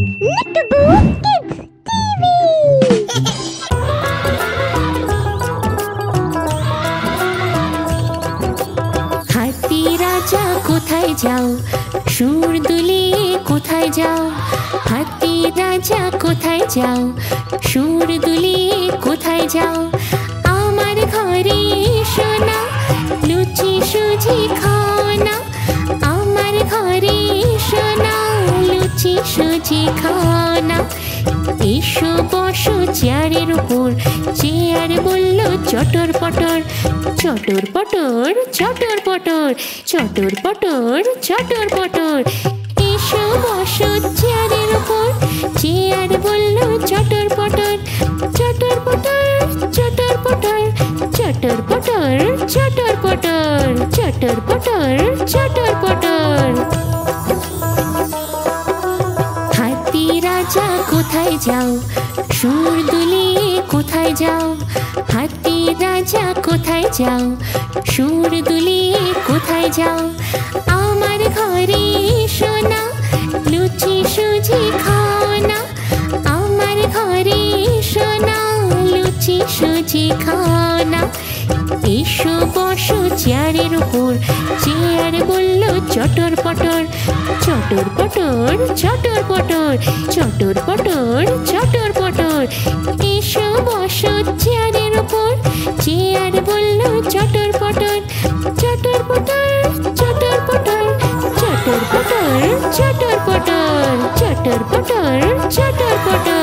হাতি রাজা কোথায় যাও, সুর দুলিয়ে কোথায় যাও? হাতি রাজা কোথায় যাও, সুর দুলিয়ে কোথায় যাও? আমার ঘরে এসো না, লুচি সুজি খাও না। আমার ঘরে এসো না, লুচি সুজি খাও না। এসো বসো চেয়ারের উপর, চেয়ার বলল চটর পটর। চটর পটর চটর পটর, চটর পটর চটর পটর। এসো বসো চেয়ারের উপর, চেয়ার বলল চটর পটর। চটর পটর চটর পটর, চটর পটর চটর পটর, চটর পটর চটর পটর। হাতি রাজা কোথায় যাও, সুর দুলিয়ে কোথায় যাও? হাতি রাজা কোথায় যাও, সুর দুলিয়ে কোথায় যাও? আমার ঘরে এসো না, লুচি সুজি খাও না। আমার ঘরে এসো না, লুচি সুজি খাও না। এসো বসো চেয়ারের উপর, চেয়ার বলল চটর পটর। চটর পটর চটর পটর, চটর পটর চটর পটর। এসো বসো চেয়ারের উপর, চেয়ার বলল চটর পটর। চটর পটর চটর পটর, চটর পটর চটর পটর, চটর পটর চটর পটর।